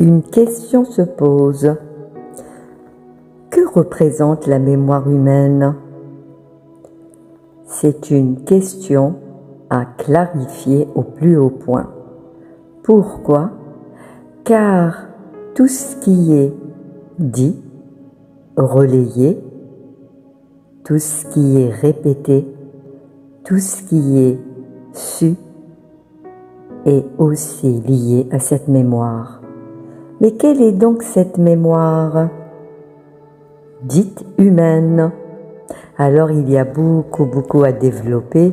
Une question se pose. Que représente la mémoire humaine? C'est une question à clarifier au plus haut point. Pourquoi? Car tout ce qui est dit, relayé, tout ce qui est répété, tout ce qui est su est aussi lié à cette mémoire. Mais quelle est donc cette mémoire dite humaine? Alors il y a beaucoup à développer,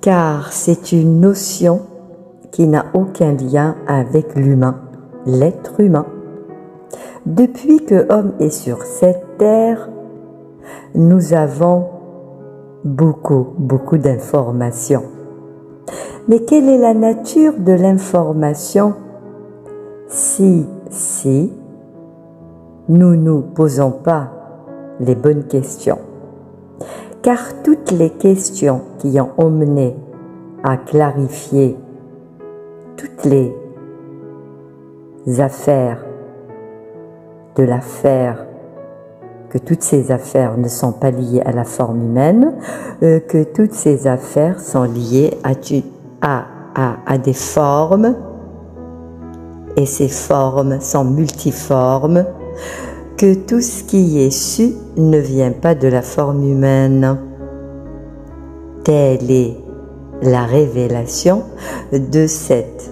car c'est une notion qui n'a aucun lien avec l'humain, l'être humain. Depuis que l'homme est sur cette terre, nous avons beaucoup d'informations. Mais quelle est la nature de l'information si nous ne posons pas les bonnes questions? Car toutes les questions qui ont emmené à clarifier toutes les affaires de l'affaire, que toutes ces affaires ne sont pas liées à la forme humaine, que toutes ces affaires sont liées à des formes, et ces formes sont multiformes, que tout ce qui est su ne vient pas de la forme humaine. Telle est la révélation de cette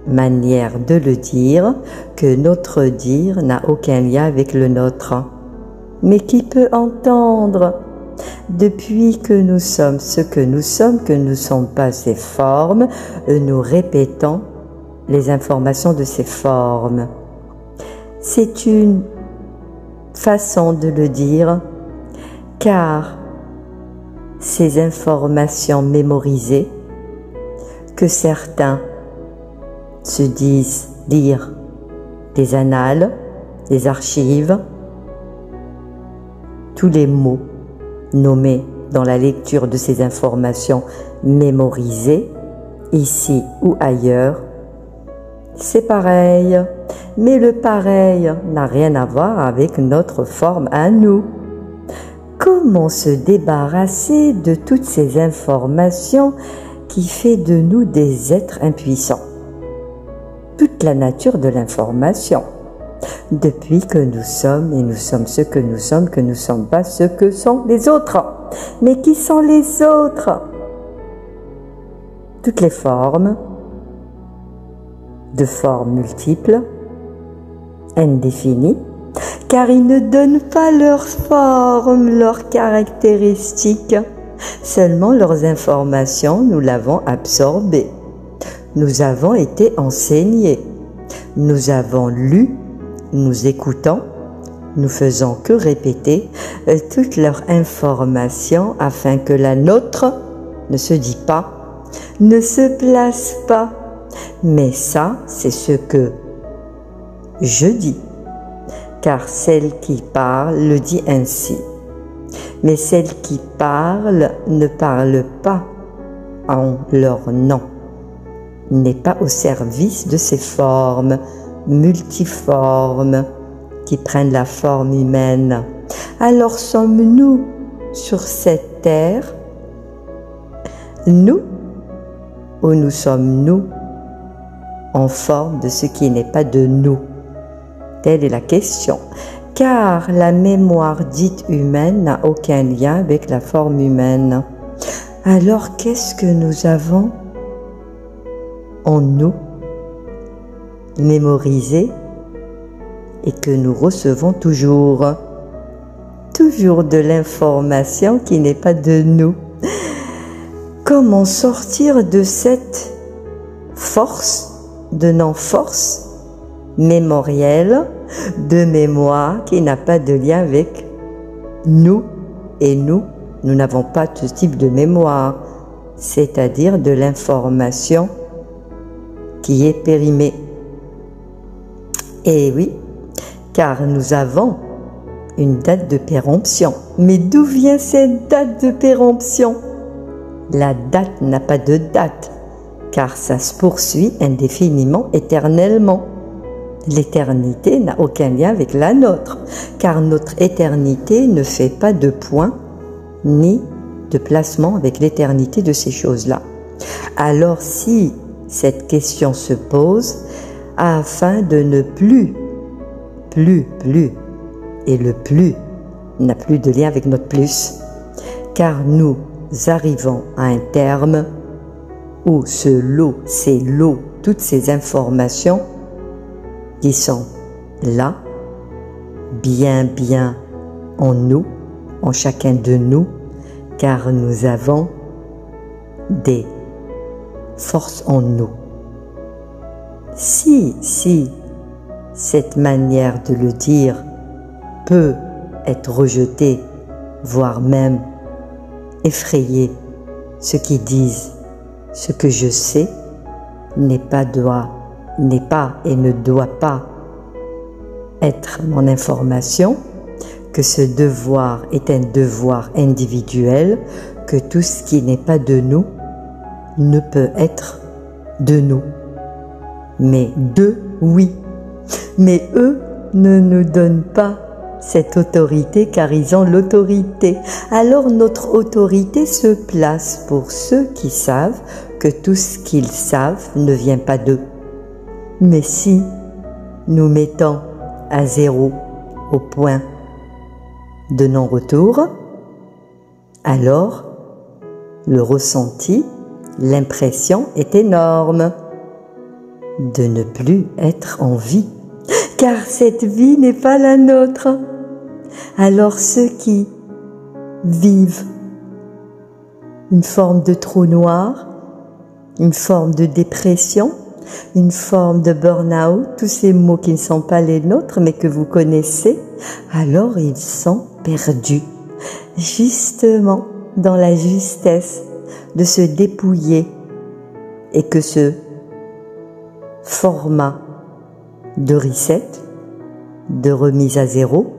manière de le dire, que notre dire n'a aucun lien avec le nôtre. Mais qui peut entendre? Depuis que nous sommes ce que nous ne sommes pas ces formes, nous répétons les informations de ces formes. C'est une façon de le dire, car ces informations mémorisées que certains se disent lire des annales, des archives, tous les mots nommés dans la lecture de ces informations mémorisées, ici ou ailleurs, c'est pareil. Mais le pareil n'a rien à voir avec notre forme à nous. Comment se débarrasser de toutes ces informations qui fait de nous des êtres impuissants? Toute la nature de l'information. Depuis que nous sommes, et nous sommes ce que nous ne sommes pas ce que sont les autres. Mais qui sont les autres? Toutes les formes, de formes multiples, indéfinies, car ils ne donnent pas leur forme, leurs caractéristiques, seulement leurs informations, nous l'avons absorbées. Nous avons été enseignés, nous avons lu, nous écoutons, nous faisons que répéter toutes leurs informations afin que la nôtre ne se dit pas, ne se place pas. Mais ça, c'est ce que je dis, car celle qui parle le dit ainsi. Mais celle qui parle ne parle pas en leur nom, n'est pas au service de ces formes multiformes qui prennent la forme humaine. Alors sommes-nous sur cette terre, nous, ou nous sommes nous en forme de ce qui n'est pas de nous? Telle est la question, car la mémoire dite humaine n'a aucun lien avec la forme humaine. Alors qu'est-ce que nous avons en nous mémorisé et que nous recevons toujours de l'information qui n'est pas de nous? Comment sortir de cette force, de non-force mémorielle, de mémoire qui n'a pas de lien avec nous? Et nous n'avons pas ce type de mémoire, c'est-à-dire de l'information qui est périmée. Et oui, car nous avons une date de péremption. Mais d'où vient cette date de péremption? La date n'a pas de date, car ça se poursuit indéfiniment, éternellement. l'éternité n'a aucun lien avec la nôtre, car notre éternité ne fait pas de point ni de placement avec l'éternité de ces choses-là. Alors si cette question se pose, afin de ne plus, et le plus n'a plus de lien avec notre plus, car nous arrivons à un terme où ces lots, toutes ces informations qui sont là, bien en nous, en chacun de nous, car nous avons des forces en nous. Si cette manière de le dire peut être rejetée, voire même effrayer ceux qui disent ce que je sais n'est pas et ne doit pas être mon information, que ce devoir est un devoir individuel, que tout ce qui n'est pas de nous ne peut être de nous. Mais d'eux, oui. Mais eux ne nous donnent pas cette autorité car ils ont l'autorité. Alors notre autorité se place pour ceux qui savent que tout ce qu'ils savent ne vient pas d'eux. Mais si nous mettons à zéro au point de non-retour, alors le ressenti, l'impression est énorme de ne plus être en vie, car cette vie n'est pas la nôtre. Alors ceux qui vivent une forme de trou noir, une forme de dépression, une forme de burn-out, tous ces mots qui ne sont pas les nôtres mais que vous connaissez, alors ils sont perdus, justement dans la justesse de se dépouiller et que ce format de reset, de remise à zéro,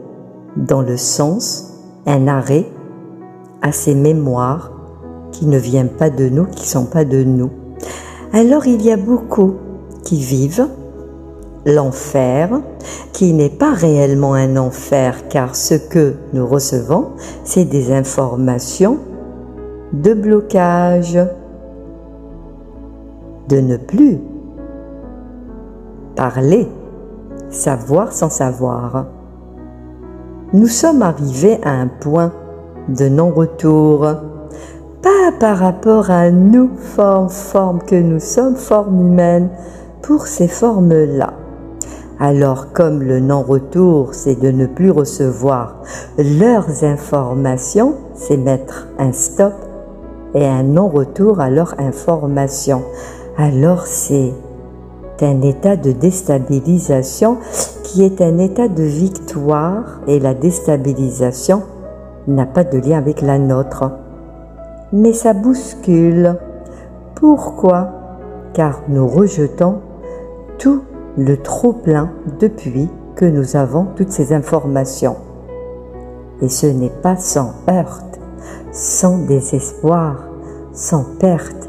dans le sens, un arrêt à ces mémoires qui ne viennent pas de nous, qui ne sont pas de nous. Alors il y a beaucoup qui vivent l'enfer, qui n'est pas réellement un enfer, car ce que nous recevons, c'est des informations de blocage, de ne plus parler, savoir sans savoir. Nous sommes arrivés à un point de non-retour, pas par rapport à nous, forme que nous sommes, forme humaine, pour ces formes-là. Alors comme le non-retour, c'est de ne plus recevoir leurs informations, c'est mettre un stop et un non-retour à leur information. Alors c'est un état de déstabilisation qui est un état de victoire, et la déstabilisation n'a pas de lien avec la nôtre. Mais ça bouscule. Pourquoi? Car nous rejetons tout le trop-plein depuis que nous avons toutes ces informations. Et ce n'est pas sans heurte, sans désespoir, sans perte.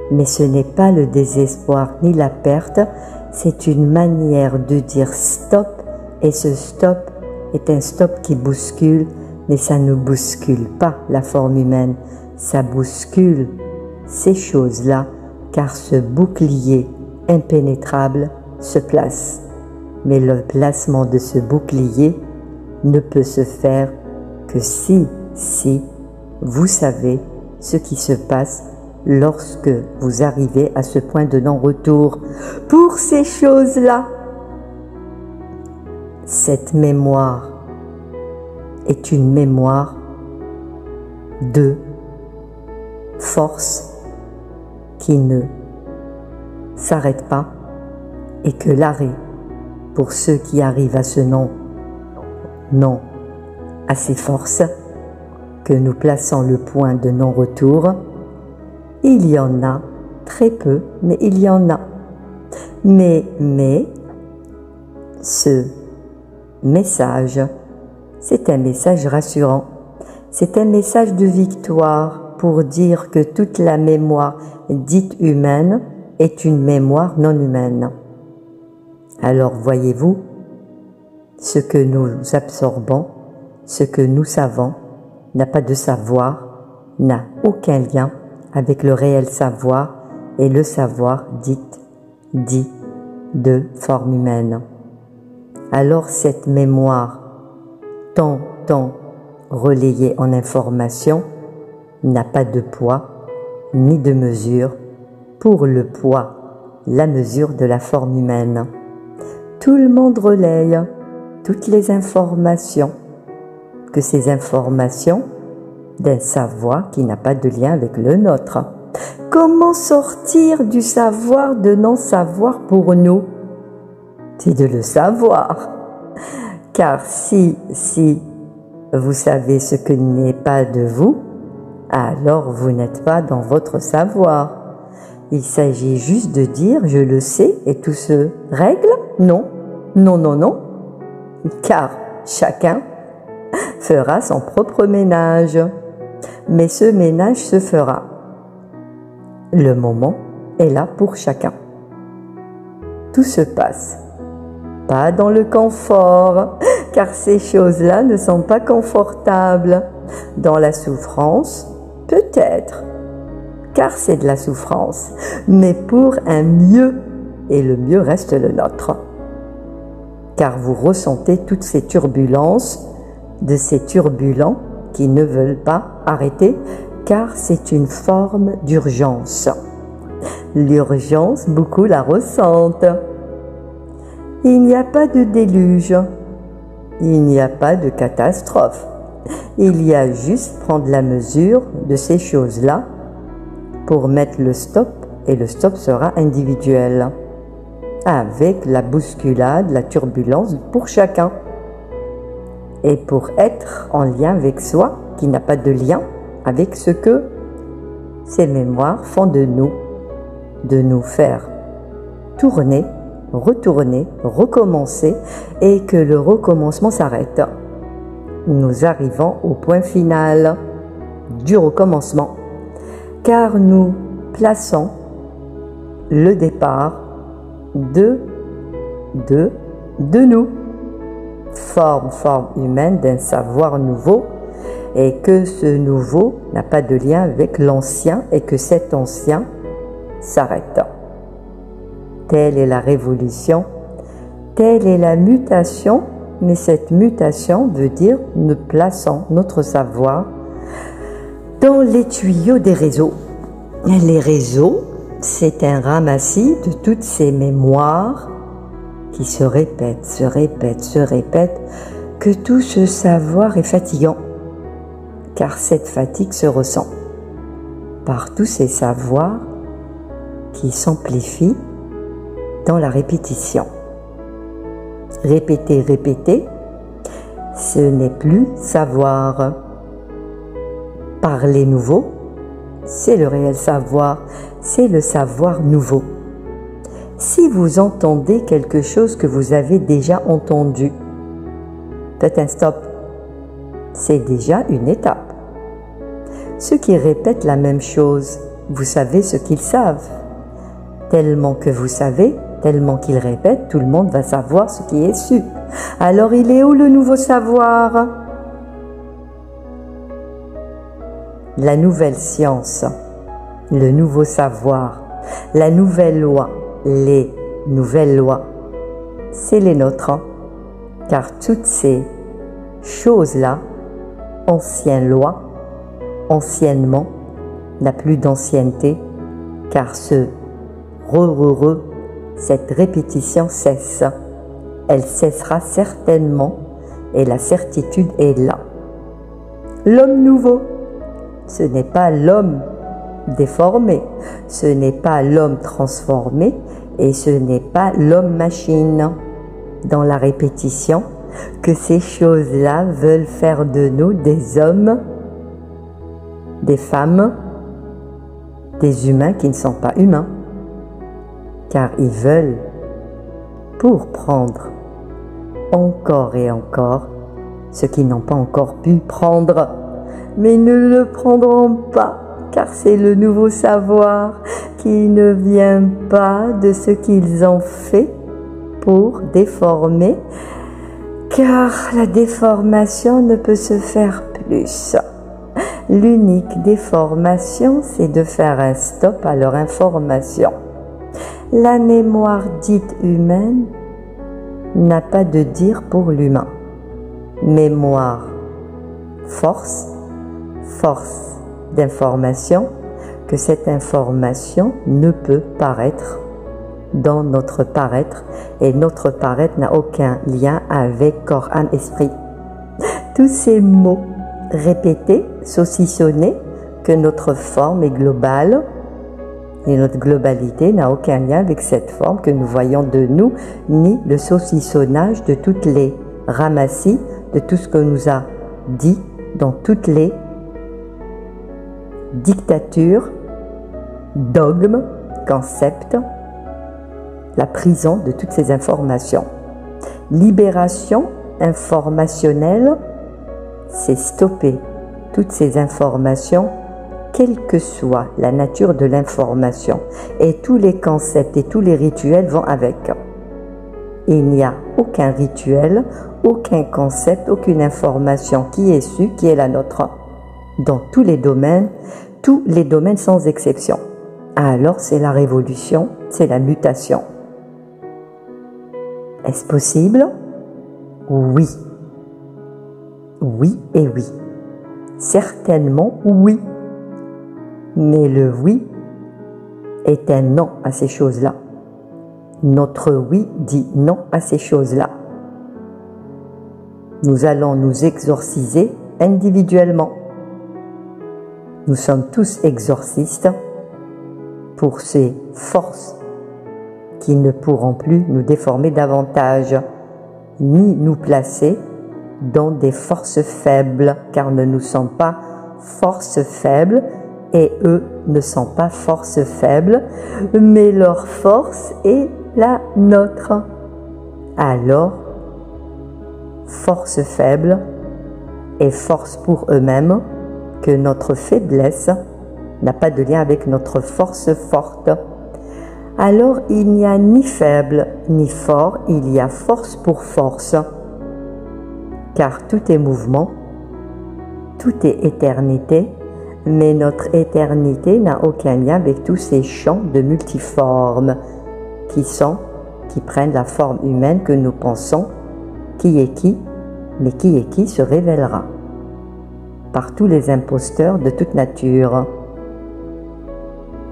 Mais ce n'est pas le désespoir ni la perte, c'est une manière de dire stop, et ce stop est un stop qui bouscule, mais ça ne bouscule pas la forme humaine, ça bouscule ces choses-là, car ce bouclier impénétrable se place. Mais le placement de ce bouclier ne peut se faire que si vous savez ce qui se passe lorsque vous arrivez à ce point de non-retour. Pour ces choses-là, cette mémoire est une mémoire de force qui ne s'arrête pas, et que l'arrêt, pour ceux qui arrivent à ce non, à ces forces, que nous plaçons le point de non-retour, il y en a très peu, mais il y en a. Mais ce message, c'est un message rassurant. C'est un message de victoire pour dire que toute la mémoire dite humaine est une mémoire non humaine. Alors voyez-vous, ce que nous absorbons, ce que nous savons, n'a pas de savoir, n'a aucun lien avec le réel savoir et le savoir dit de forme humaine. Alors cette mémoire, tant relayée en information, n'a pas de poids ni de mesure pour le poids, la mesure de la forme humaine. Tout le monde relaye toutes les informations, que ces informations d'un savoir qui n'a pas de lien avec le nôtre. Comment sortir du savoir de non-savoir pour nous? C'est de le savoir. Car si vous savez ce que n'est pas de vous, alors vous n'êtes pas dans votre savoir. Il s'agit juste de dire « je le sais » et tout se règle? Non, non, non, non. Car chacun fera son propre ménage. Mais ce ménage se fera. Le moment est là pour chacun. Tout se passe. Pas dans le confort, car ces choses-là ne sont pas confortables. Dans la souffrance, peut-être, car c'est de la souffrance, mais pour un mieux, et le mieux reste le nôtre. Car vous ressentez toutes ces turbulences, de ces turbulents qui ne veulent pas arrêter, car c'est une forme d'urgence. L'urgence, beaucoup la ressentent. Il n'y a pas de déluge, il n'y a pas de catastrophe. Il y a juste prendre la mesure de ces choses-là pour mettre le stop, et le stop sera individuel, avec la bousculade, la turbulence pour chacun. Et pour être en lien avec soi, qui n'a pas de lien avec ce que ces mémoires font de nous faire tourner, retourner, recommencer, et que le recommencement s'arrête. Nous arrivons au point final du recommencement, car nous plaçons le départ de nous, forme humaine d'un savoir nouveau, et que ce nouveau n'a pas de lien avec l'ancien, et que cet ancien s'arrête. Telle est la révolution, telle est la mutation, mais cette mutation veut dire nous plaçons notre savoir dans les tuyaux des réseaux. Les réseaux, c'est un ramassis de toutes ces mémoires qui se répètent, que tout ce savoir est fatigant, car cette fatigue se ressent par tous ces savoirs qui s'amplifient dans la répétition. Répéter, ce n'est plus savoir. Parler nouveau, c'est le réel savoir, c'est le savoir nouveau. Si vous entendez quelque chose que vous avez déjà entendu, faites un stop. C'est déjà une étape. Ceux qui répètent la même chose, vous savez ce qu'ils savent. Tellement que vous savez, tellement qu'ils répètent, tout le monde va savoir ce qui est su. Alors il est où le nouveau savoir? La nouvelle science, le nouveau savoir, la nouvelle loi, les nouvelles lois, c'est les nôtres, car toutes ces choses-là, anciennes lois, anciennement, n'a plus d'ancienneté, car ce cette répétition cesse. Elle cessera certainement, et la certitude est là. L'homme nouveau, ce n'est pas l'homme déformé, ce n'est pas l'homme transformé, et ce n'est pas l'homme machine. Dans la répétition, que ces choses-là veulent faire de nous des hommes, des femmes, des humains qui ne sont pas humains, car ils veulent, pour prendre encore et encore ce qu'ils n'ont pas encore pu prendre, mais ils ne le prendront pas, car c'est le nouveau savoir qui ne vient pas de ce qu'ils ont fait pour déformer, car la déformation ne peut se faire plus. L'unique déformation, c'est de faire un stop à leur information. La mémoire dite humaine n'a pas de dire pour l'humain. Mémoire, force d'information, que cette information ne peut paraître dans notre paraître, et notre paraître n'a aucun lien avec corps, âme, esprit. Tous ces mots répétés, saucissonnés, que notre forme est globale, et notre globalité n'a aucun lien avec cette forme que nous voyons de nous, ni le saucissonnage de toutes les ramassis, de tout ce que nous a dit dans toutes les dictatures, dogmes, concepts, la prison de toutes ces informations. Libération informationnelle, c'est stopper toutes ces informations, quelle que soit la nature de l'information. Et tous les concepts et tous les rituels vont avec. Il n'y a aucun rituel, aucun concept, aucune information qui est su, qui est la nôtre. Dans tous les domaines sans exception. Alors c'est la révolution, c'est la mutation. Est-ce possible? Oui. Oui et oui. Certainement oui. Mais le oui est un non à ces choses-là. Notre oui dit non à ces choses-là. Nous allons nous exorciser individuellement. Nous sommes tous exorcistes pour ces forces qui ne pourront plus nous déformer davantage, ni nous placer dans des forces faibles, car nous ne sommes pas forces faibles, et eux ne sont pas forces faibles, mais leur force est la nôtre. Alors, force faible et force pour eux-mêmes, que notre faiblesse n'a pas de lien avec notre force forte. Alors il n'y a ni faible ni fort, il y a force pour force, car tout est mouvement, tout est éternité, mais notre éternité n'a aucun lien avec tous ces champs de multiformes qui prennent la forme humaine que nous pensons, qui est qui, mais qui est qui se révélera par tous les imposteurs de toute nature,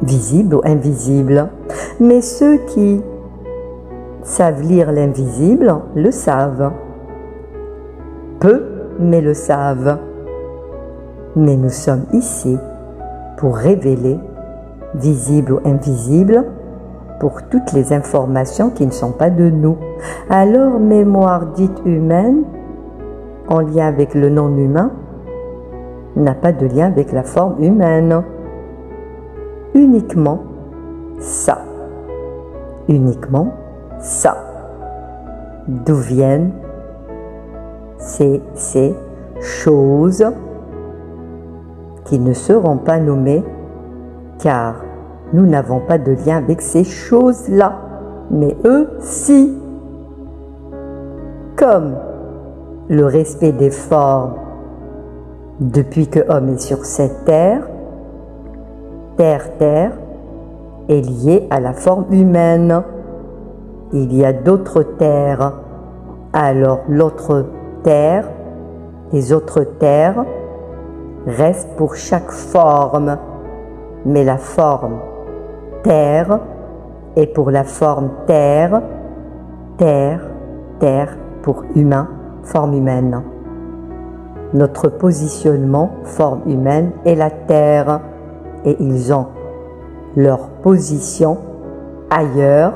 visibles ou invisibles. Mais ceux qui savent lire l'invisible le savent. Peu, mais le savent. Mais nous sommes ici pour révéler, visible ou invisible, pour toutes les informations qui ne sont pas de nous. Alors, mémoire dite humaine, en lien avec le non-humain, n'a pas de lien avec la forme humaine. Uniquement ça. Uniquement ça. D'où viennent ces choses qui ne seront pas nommées, car nous n'avons pas de lien avec ces choses-là, mais eux, si. Comme le respect des formes depuis que l'homme est sur cette terre, terre est liée à la forme humaine. Il y a d'autres terres. Alors l'autre terre, les autres terres restent pour chaque forme. Mais la forme terre est pour la forme terre, terre pour humain, forme humaine. Notre positionnement, forme humaine, est la terre. Et ils ont leur position ailleurs.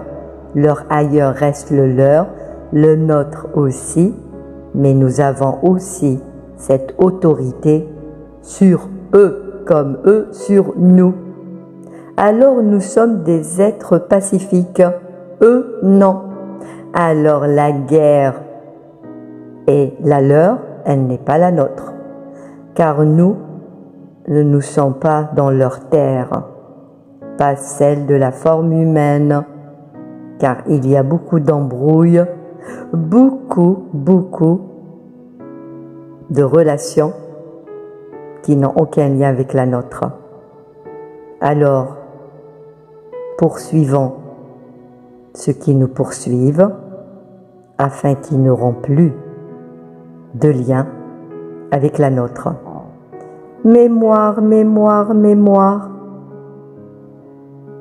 Leur ailleurs reste le leur, le nôtre aussi. Mais nous avons aussi cette autorité sur eux, comme eux sur nous. Alors nous sommes des êtres pacifiques. Eux, non. Alors la guerre est la leur, elle n'est pas la nôtre. Car nous ne sommes pas dans leur terre, pas celle de la forme humaine. car il y a beaucoup d'embrouilles, beaucoup de relations qui n'ont aucun lien avec la nôtre. Alors, poursuivons ceux qui nous poursuivent afin qu'ils n'auront plus de lien avec la nôtre. Mémoire, mémoire, mémoire.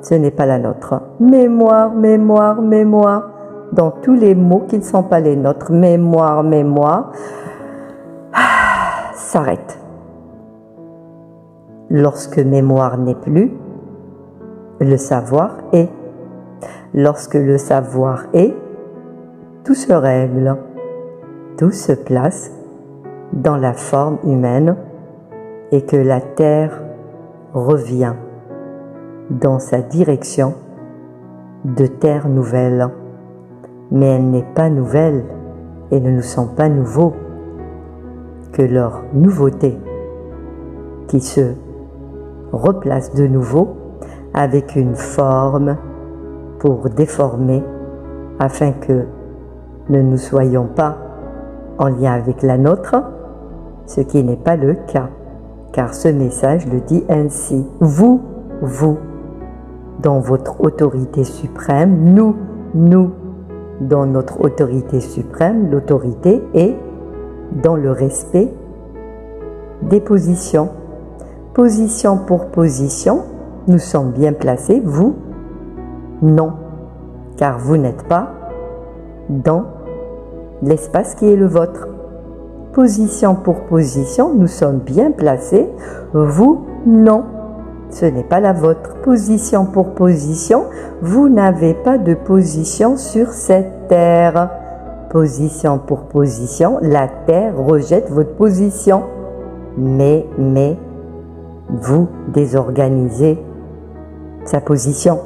Ce n'est pas la nôtre. Mémoire, mémoire, mémoire. Dans tous les mots qui ne sont pas les nôtres. Mémoire, mémoire. S'arrête. Lorsque mémoire n'est plus, le savoir est. Lorsque le savoir est, tout se règle. Tout se place dans la forme humaine et que la terre revient dans sa direction de terre nouvelle. Mais elle n'est pas nouvelle et ne nous sont pas nouveaux que leur nouveauté qui se replace de nouveau avec une forme pour déformer afin que ne nous soyons pas en lien avec la nôtre, ce qui n'est pas le cas, car ce message le dit ainsi. Vous, dans votre autorité suprême, nous, dans notre autorité suprême, l'autorité est dans le respect des positions. Position pour position, nous sommes bien placés, vous, non, car vous n'êtes pas dans l'espace qui est le vôtre. Position pour position, nous sommes bien placés, vous, non, ce n'est pas la vôtre. Position pour position, vous n'avez pas de position sur cette terre. Position pour position, la terre rejette votre position. Mais, vous désorganisez sa position.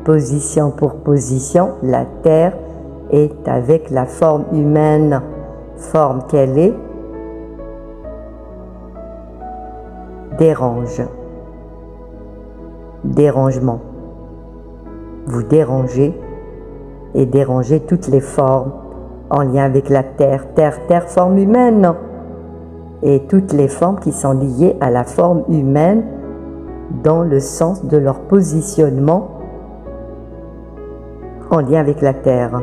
Position pour position, la terre est avec la forme humaine, forme qu'elle est, dérange, dérangement. Vous dérangez et dérangez toutes les formes en lien avec la terre, forme humaine, et toutes les formes qui sont liées à la forme humaine dans le sens de leur positionnement en lien avec la terre.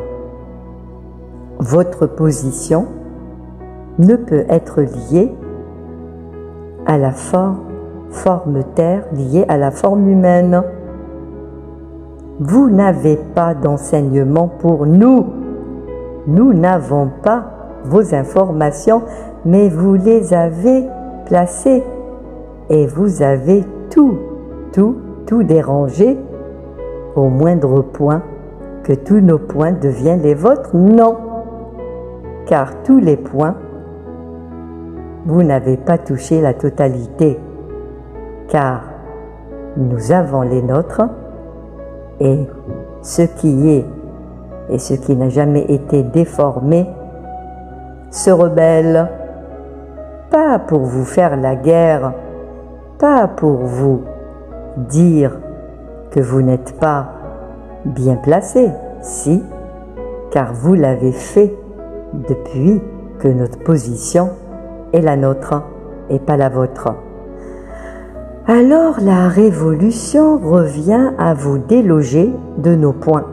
Votre position ne peut être liée à la forme terre, liée à la forme humaine. Vous n'avez pas d'enseignement pour nous. Nous n'avons pas vos informations, mais vous les avez placées et vous avez tout dérangé au moindre point que tous nos points deviennent les vôtres. Non, car tous les points, vous n'avez pas touché la totalité, car nous avons les nôtres et ce qui est et ce qui n'a jamais été déformé se rebelle, pas pour vous faire la guerre, pas pour vous dire que vous n'êtes pas bien placé, si, car vous l'avez fait depuis que notre position est la nôtre et pas la vôtre. Alors la révolution revient à vous déloger de nos points,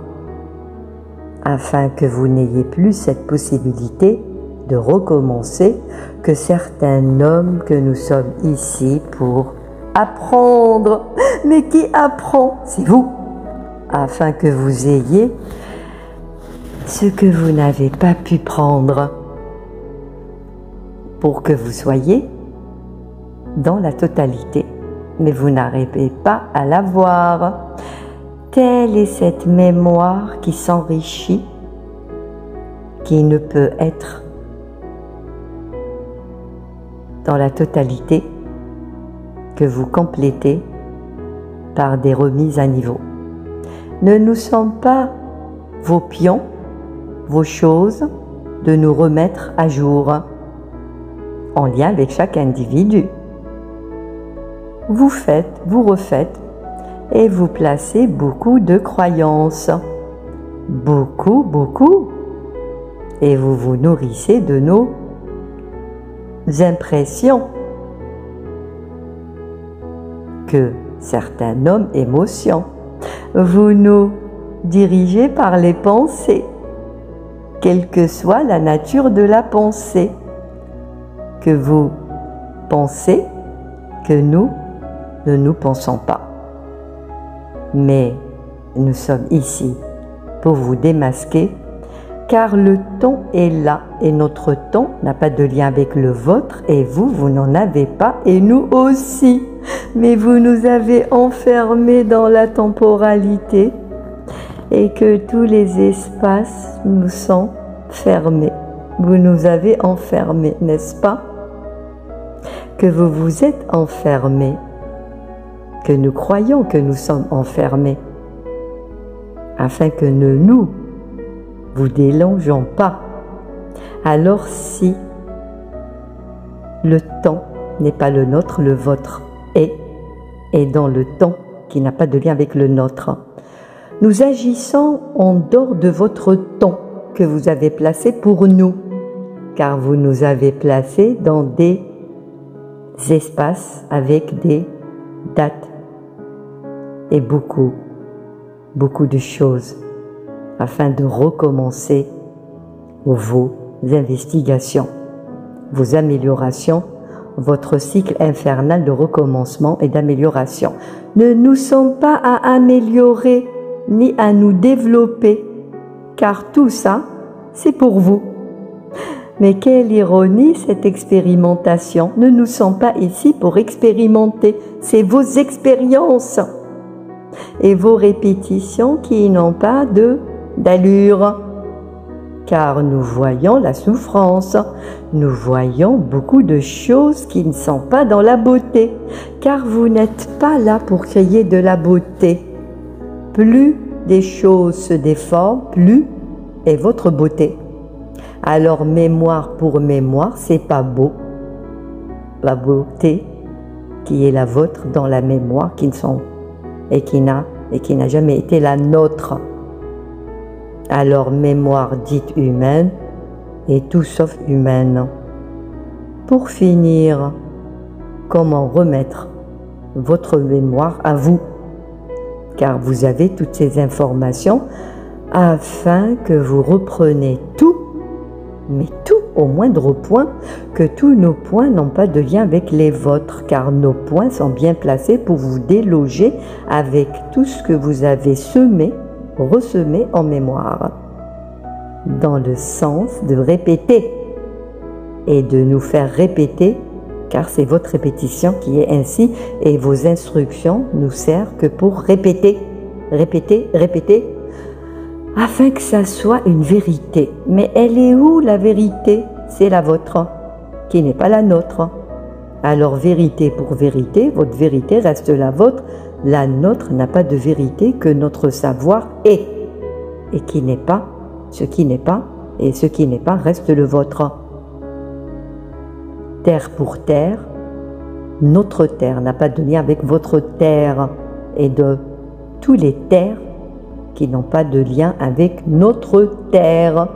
afin que vous n'ayez plus cette possibilité de recommencer, que certains nomment que nous sommes ici pour apprendre. Mais qui apprend? C'est vous. Afin que vous ayez ce que vous n'avez pas pu prendre, pour que vous soyez dans la totalité. Mais vous n'arrivez pas à l'avoir. Telle est cette mémoire qui s'enrichit, qui ne peut être dans la totalité que vous complétez par des remises à niveau. Ne nous sommes pas vos pions, vos choses, de nous remettre à jour en lien avec chaque individu. Vous faites, vous refaites et vous placez beaucoup de croyances. beaucoup, beaucoup. Et vous vous nourrissez de nos impressions que certains nomment émotions. Vous nous dirigez par les pensées, quelle que soit la nature de la pensée, que vous pensez que nous ne nous pensons pas. Mais nous sommes ici pour vous démasquer, car le temps est là et notre temps n'a pas de lien avec le vôtre et vous, vous n'en avez pas et nous aussi. Mais vous nous avez enfermés dans la temporalité et que tous les espaces nous sont fermés. Vous nous avez enfermés, n'est-ce pas? Que vous vous êtes enfermés, que nous croyons que nous sommes enfermés, afin que ne nous vous dérangeons pas. Alors si le temps n'est pas le nôtre, le vôtre est dans le temps qui n'a pas de lien avec le nôtre. Nous agissons en dehors de votre temps que vous avez placé pour nous, car vous nous avez placés dans des espaces avec des dates et beaucoup de choses afin de recommencer vos investigations, vos améliorations, votre cycle infernal de recommencement et d'amélioration. Ne nous sommes pas à améliorer ni à nous développer, car tout ça, c'est pour vous. Mais quelle ironie cette expérimentation! Ne nous sommes pas ici pour expérimenter, c'est vos expériences et vos répétitions qui n'ont pas d'allure. Car nous voyons la souffrance, nous voyons beaucoup de choses qui ne sont pas dans la beauté, car vous n'êtes pas là pour créer de la beauté. Plus des choses se déforment, plus est votre beauté. Alors mémoire pour mémoire, c'est pas beau. La beauté qui est la vôtre dans la mémoire qui n'a jamais été la nôtre. Alors mémoire dite humaine est tout sauf humaine. Pour finir, comment remettre votre mémoire à vous? Car vous avez toutes ces informations afin que vous repreniez tout, mais tout au moindre point, que tous nos points n'ont pas de lien avec les vôtres, car nos points sont bien placés pour vous déloger avec tout ce que vous avez semé, ressemé en mémoire, dans le sens de répéter et de nous faire répéter, car c'est votre répétition qui est ainsi et vos instructions nous servent que pour répéter, répéter, répéter, afin que ça soit une vérité. Mais elle est où la vérité? C'est la vôtre, qui n'est pas la nôtre. Alors vérité pour vérité, votre vérité reste la vôtre, la nôtre n'a pas de vérité que notre savoir est, et qui n'est pas, ce qui n'est pas, et ce qui n'est pas reste le vôtre. Terre pour terre, notre terre n'a pas de lien avec votre terre, et de tous les terres qui n'ont pas de lien avec notre terre.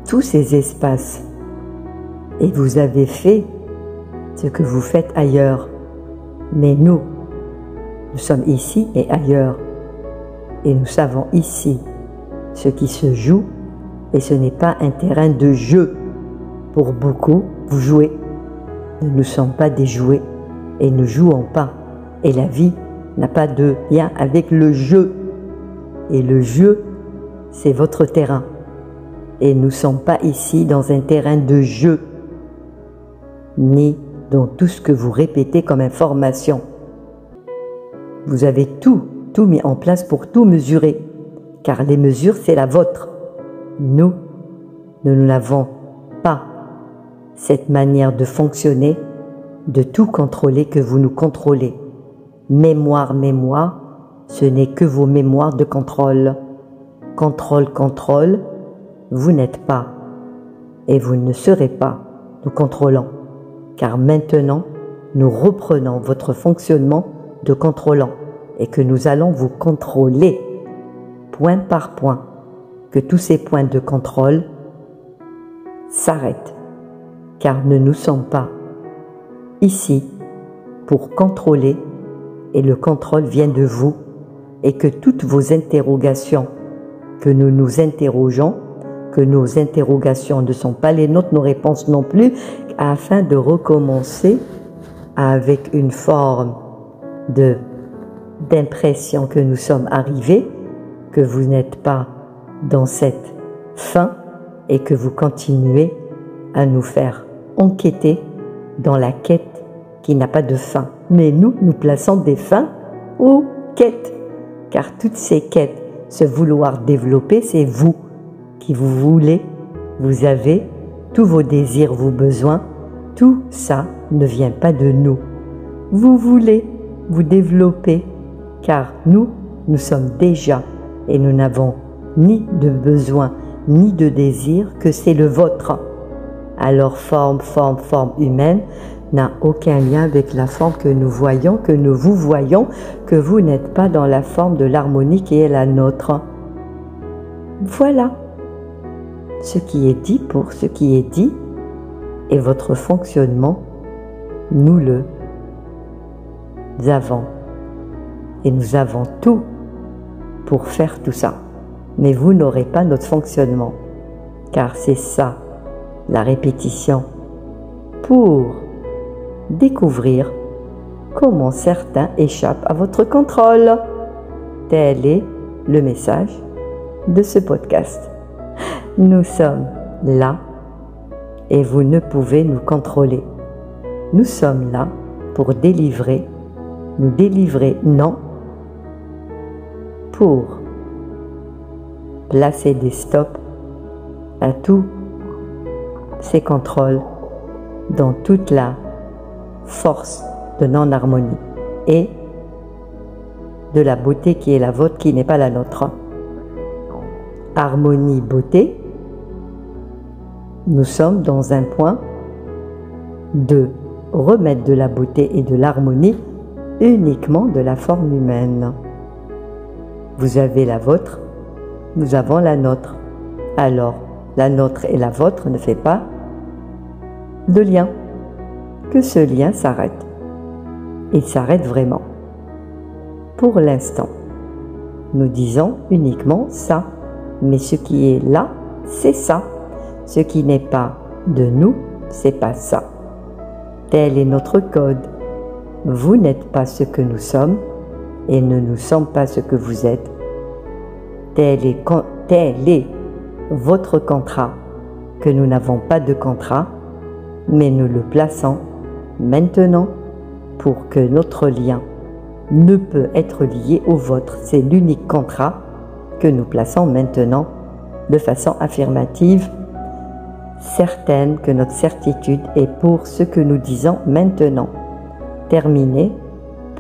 Tous ces espaces, et vous avez fait ce que vous faites ailleurs, mais nous sommes ici et ailleurs, et nous savons ici ce qui se joue, et ce n'est pas un terrain de jeu. Pour beaucoup, vous jouez. Nous ne sommes pas des jouets, et ne jouons pas, et la vie n'a pas de lien avec le jeu. Et le jeu, c'est votre terrain. Et nous ne sommes pas ici dans un terrain de jeu, ni dans tout ce que vous répétez comme information. Vous avez tout mis en place pour tout mesurer, car les mesures, c'est la vôtre. Nous n'avons pas cette manière de fonctionner, de tout contrôler que vous nous contrôlez. Mémoire, mémoire, ce n'est que vos mémoires de contrôle. Contrôle, contrôle, vous n'êtes pas et vous ne serez pas nous contrôlant, car maintenant, nous reprenons votre fonctionnement de contrôlant et que nous allons vous contrôler point par point, que tous ces points de contrôle s'arrêtent, car nous ne sommes pas ici pour contrôler, et le contrôle vient de vous, et que toutes vos interrogations que nous nous interrogeons, que nos interrogations ne sont pas les nôtres, nos réponses non plus, afin de recommencer avec une forme d'impression que nous sommes arrivés, que vous n'êtes pas dans cette fin et que vous continuez à nous faire enquêter dans la quête qui n'a pas de fin. Mais nous plaçons des fins aux quêtes, car toutes ces quêtes, ce vouloir développer, c'est vous qui vous voulez, vous avez tous vos désirs, vos besoins, tout ça ne vient pas de nous. Vous voulez vous développer, car nous sommes déjà, et nous n'avons ni de besoin, ni de désir, que c'est le vôtre. Alors forme humaine n'a aucun lien avec la forme que nous voyons, que nous vous voyons, que vous n'êtes pas dans la forme de l'harmonie qui est la nôtre. Voilà ce qui est dit pour ce qui est dit, et votre fonctionnement, nous le avons. Et nous avons tout pour faire tout ça. Mais vous n'aurez pas notre fonctionnement, car c'est ça, la répétition, pour découvrir comment certains échappent à votre contrôle. Tel est le message de ce podcast. Nous sommes là et vous ne pouvez nous contrôler. Nous sommes là pour délivrer, nous délivrer, non, pour placer des stops à tous ces contrôles dans toute la force de non-harmonie et de la beauté qui est la vôtre, qui n'est pas la nôtre. Harmonie, beauté, nous sommes dans un point de remettre de la beauté et de l'harmonie uniquement de la forme humaine. Vous avez la vôtre, nous avons la nôtre. Alors, la nôtre et la vôtre ne fait pas de lien. Que ce lien s'arrête. Il s'arrête vraiment. Pour l'instant, nous disons uniquement ça. Mais ce qui est là, c'est ça. Ce qui n'est pas de nous, c'est pas ça. Tel est notre code. Vous n'êtes pas ce que nous sommes et nous ne sommes pas ce que vous êtes. Tel est votre contrat, que nous n'avons pas de contrat, mais nous le plaçons maintenant pour que notre lien ne peut être lié au vôtre. C'est l'unique contrat que nous plaçons maintenant de façon affirmative, certaine que notre certitude est pour ce que nous disons maintenant. Terminé,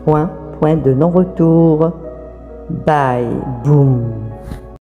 point de non-retour. Bye, boum.